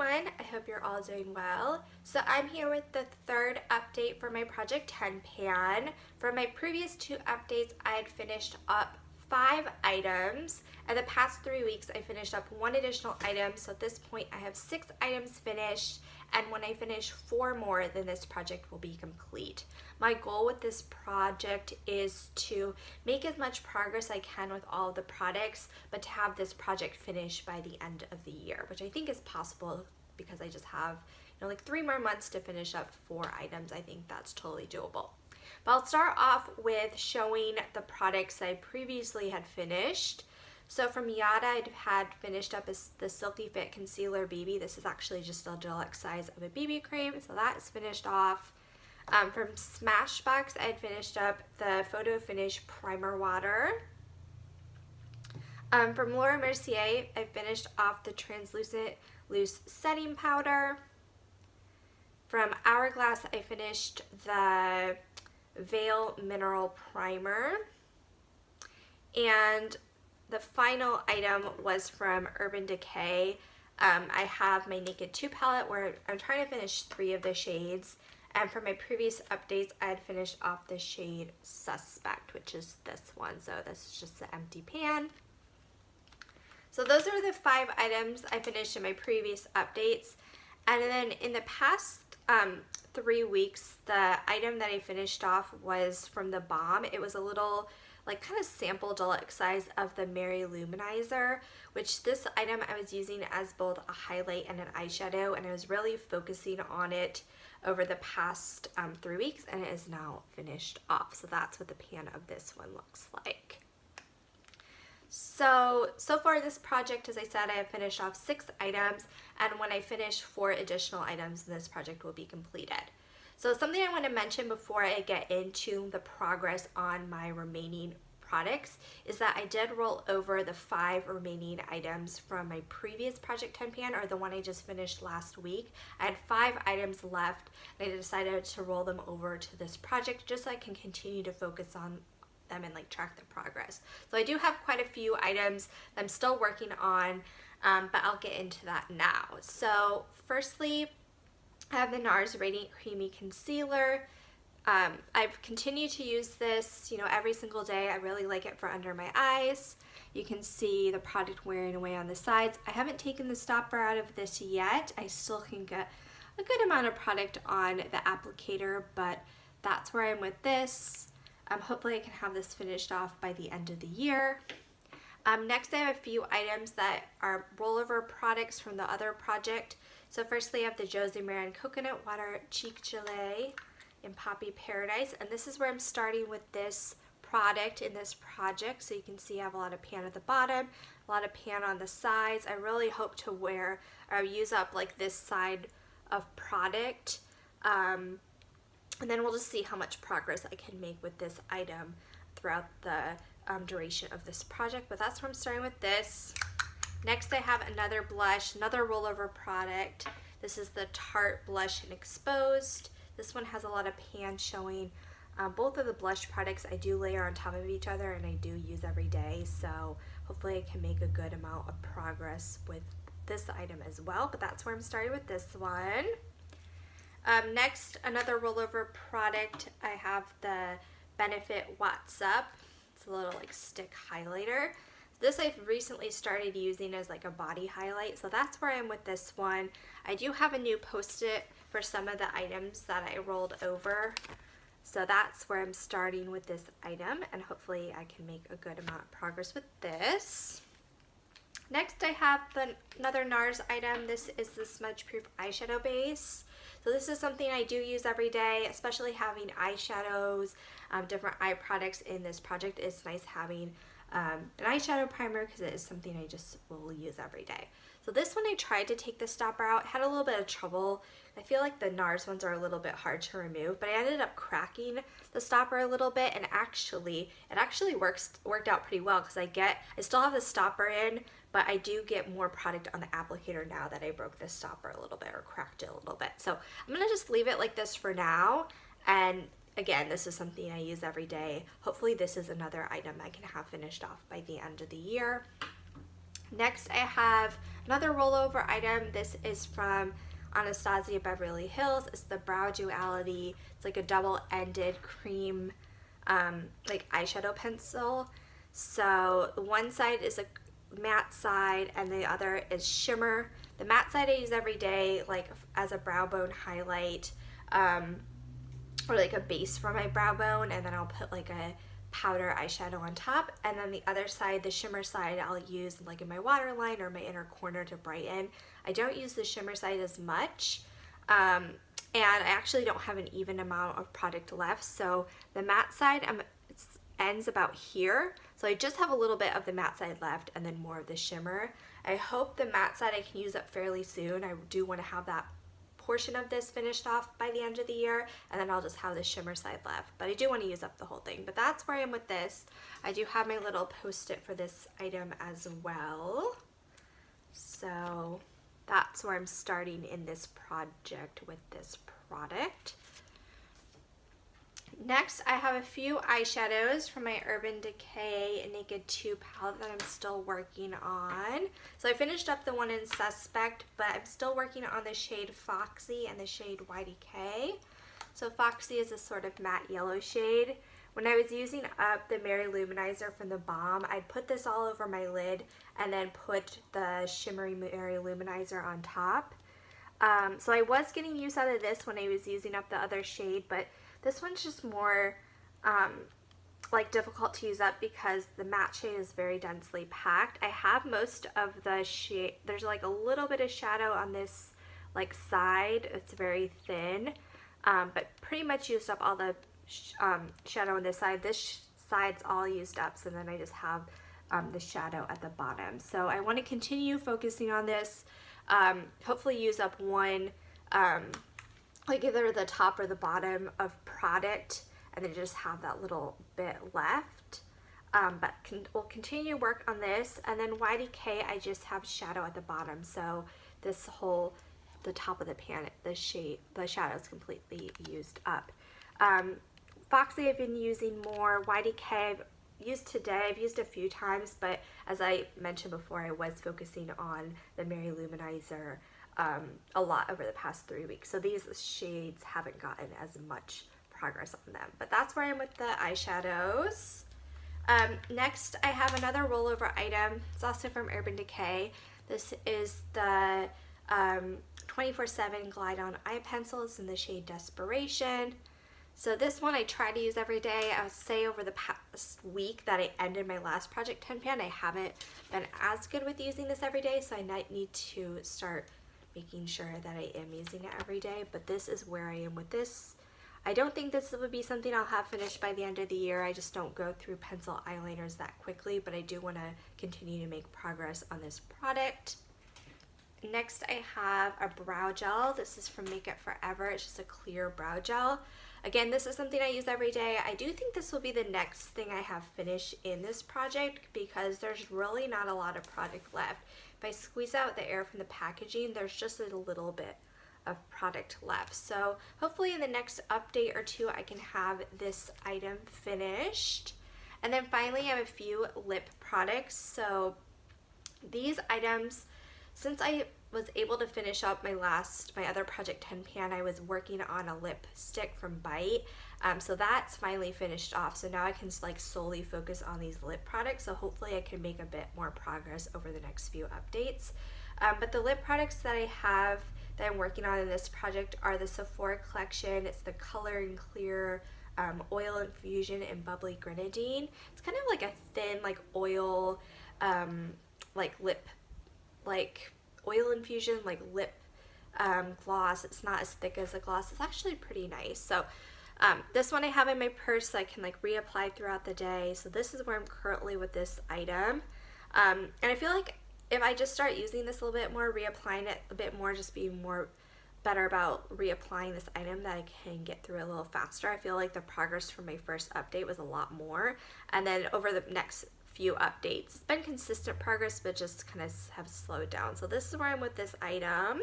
everyone, I hope you're all doing well. So I'm here with the third update for my Project 10 pan. For my previous two updates, I had finished up 5 items, and the past 3 weeks I finished up 1 additional item, so at this point I have 6 items finished, and when I finish 4 more, then this project will be complete. My goal with this project is to make as much progress I can with all of the products, but to have this project finished by the end of the year, which I think is possible because I just have, like 3 more months to finish up 4 items. I think that's totally doable. But I'll start off with showing the products I previously had finished. So from Yadah, I had finished up the Silky Fit Concealer BB. This is actually just a deluxe size of a BB cream, so that is finished off. From Smashbox, I had finished up the Photo Finish Primer Water. From Mercier, I finished off the Translucent Loose Setting Powder. From Hourglass, I finished the Veil Mineral Primer. And the final item was from Urban Decay. I have my Naked 2 palette where I'm trying to finish 3 of the shades. And for my previous updates, I had finished off the shade Suspect, which is this one. So this is just the empty pan. So those are the 5 items I finished in my previous updates. And then in the past 3 weeks, the item that I finished off was from the Balm. It was a little kind of sample deluxe size of the Merry Luminizer, which this item I was using as both a highlight and an eyeshadow, and I was really focusing on it over the past 3 weeks, and it is now finished off. So that's what the pan of this one looks like. So far this project, as I said, I have finished off 6 items, and when I finish 4 additional items, this project will be completed. So something I want to mention before I get into the progress on my remaining products is that I did roll over the 5 remaining items from my previous Project 10 pan, or the one I just finished last week. I had 5 items left, and I decided to roll them over to this project just so I can continue to focus on them and track the progress. So I do have quite a few items that I'm still working on, but I'll get into that now. So firstly, I have the Nars Radiant Creamy Concealer. I've continued to use this, every single day. I really like it for under my eyes. You can see the product wearing away on the sides. I haven't taken the stopper out of this yet. I still can get a good amount of product on the applicator, but that's where I'm with this. Hopefully I can have this finished off by the end of the year. Next I have a few items that are rollover products from the other project. So firstly I have the Josie Maran Coconut Water Cheek Gelee in Poppy Paradise, and this is where I'm starting with this product in this project. So you can see I have a lot of pan at the bottom, a lot of pan on the sides. I really hope to use up this side of product. And then we'll just see how much progress I can make with this item throughout the duration of this project. But that's where I'm starting with this. Next I have another blush, another rollover product. This is the Tarte Blush in Exposed. This one has a lot of pan showing. Both of the blush products I do layer on top of each other and I do use every day. So hopefully I can make a good amount of progress with this item as well. But that's where I'm starting with this one. Next, another rollover product, I have the Benefit What's Up. It's a little stick highlighter. This I've recently started using as a body highlight, so that's where I'm with this one. I do have a new post-it for some of the items that I rolled over, so that's where I'm starting with this item, and hopefully I can make a good amount of progress with this. Next I have another Nars item. This is the Smudge Proof Eyeshadow Base. So this is something I do use every day, especially having eyeshadows, different eye products in this project. It's nice having an eyeshadow primer because it is something I just will use every day. So this one I tried to take the stopper out, had a little bit of trouble. I feel like the Nars ones are a little bit hard to remove, but I ended up cracking the stopper a little bit, and it actually worked out pretty well because I still have the stopper in, but I do get more product on the applicator now that I broke this stopper a little bit or cracked it a little bit. So I'm gonna just leave it like this for now, and again, this is something I use every day. Hopefully this is another item I can have finished off by the end of the year. Next I have Another rollover item, this is from Anastasia Beverly Hills. It's the Brow Duality. It's like a double-ended cream like eyeshadow pencil. So one side is a matte side and the other is shimmer. The matte side I use every day like as a brow bone highlight or like a base for my brow bone, and then I'll put like a powder eyeshadow on top, and then the other side, the shimmer side, I'll use like in my waterline or my inner corner to brighten. I don't use the shimmer side as much, and I actually don't have an even amount of product left, so the matte side ends about here, so I just have a little bit of the matte side left and then more of the shimmer. I hope the matte side I can use up fairly soon. I do want to have that portion of this finished off by the end of the year, and then I'll just have the shimmer side left, but I do want to use up the whole thing. But that's where I am with this. I do have my little post-it for this item as well, so that's where I'm starting in this project with this product. Next, I have a few eyeshadows from my Urban Decay Naked 2 palette that I'm still working on. So I finished up the one in Suspect, but I'm still working on the shade Foxy and the shade YDK. So Foxy is a sort of matte yellow shade. When I was using up the Merry Luminizer from the Balm, I'd put this all over my lid and then put the shimmery Merry Luminizer on top. So I was getting use out of this when I was using up the other shade, but this one's just more like difficult to use up because the matte shade is very densely packed. I have most of the shade. There's like a little bit of shadow on this like side. It's very thin, but pretty much used up all the shadow on this side. This side's all used up, so then I just have the shadow at the bottom. So I want to continue focusing on this. Hopefully use up one like either the top or the bottom of product, and then just have that little bit left. But we'll continue work on this. And then YDK, I just have shadow at the bottom, so this whole, the top of the pan, the shadow is completely used up. Foxy I've been using more. YDK I've used today. I've used a few times, but as I mentioned before, I was focusing on the Merry Luminizer a lot over the past 3 weeks, so these shades haven't gotten as much progress on them. But that's where I am with the eyeshadows. Next, I have another rollover item. It's also from Urban Decay. This is the 24/7 Glide On Eye Pencil. It's in the shade Desperation. So this one I try to use every day. I would say over the past week that I ended my last project 10 pan, I haven't been as good with using this every day, so I might need to start making sure that I am using it every day. But this is where I am with this. I don't think this would be something I'll have finished by the end of the year. I just don't go through pencil eyeliners that quickly, but I do want to continue to make progress on this product. Next, I have a brow gel. This is from Make It Forever. It's just a clear brow gel. Again, this is something I use every day. I do think this will be the next thing I have finished in this project because there's really not a lot of product left. If I squeeze out the air from the packaging, there's just a little bit of product left. So hopefully in the next update or two, I can have this item finished. And then finally, I have a few lip products. So these items, since I was able to finish up my other project 10 pan, I was working on a lipstick from Bite. So that's finally finished off. So now I can like solely focus on these lip products. So hopefully I can make a bit more progress over the next few updates. But the lip products that I have that I'm working on in this project are the Sephora collection. It's the Color and Clear Oil Infusion and Bubbly Grenadine. It's kind of like a thin like oil like lip oil infusion, like lip gloss. It's not as thick as a gloss. It's actually pretty nice. So this one I have in my purse so I can like reapply throughout the day. So this is where I'm currently with this item. And I feel like if I just start using this a little bit more, reapplying it a bit more, just being more better about reapplying this item, that I can get through it a little faster. I feel like the progress from my first update was a lot more. And then over the next few updates, it's been consistent progress, but just kind of have slowed down. So this is where I'm with this item.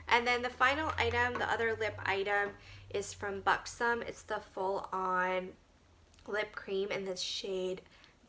And then the final item, the other lip item, is from Buxom. It's the full on lip cream in this shade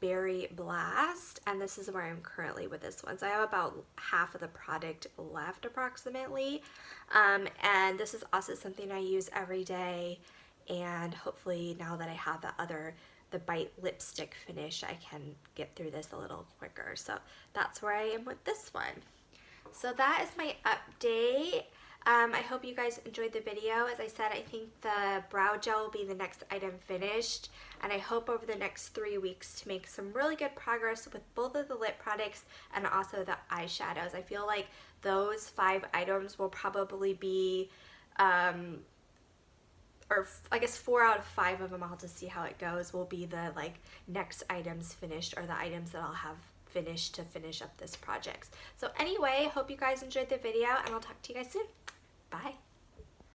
Berry Blast, and this is where I'm currently with this one. So I have about half of the product left approximately, and this is also something I use every day, and hopefully now that I have the Bite lipstick finish, I can get through this a little quicker. So that's where I am with this one. So that is my update. I hope you guys enjoyed the video. As I said, I think the brow gel will be the next item finished, and I hope over the next 3 weeks to make some really good progress with both of the lip products and also the eyeshadows. I feel like those 5 items will probably be, or I guess 4 out of 5 of them, I'll have to see how it goes, will be the like next items finished, or the items that I'll have finished to finish up this project. So anyway, hope you guys enjoyed the video, and I'll talk to you guys soon. Bye.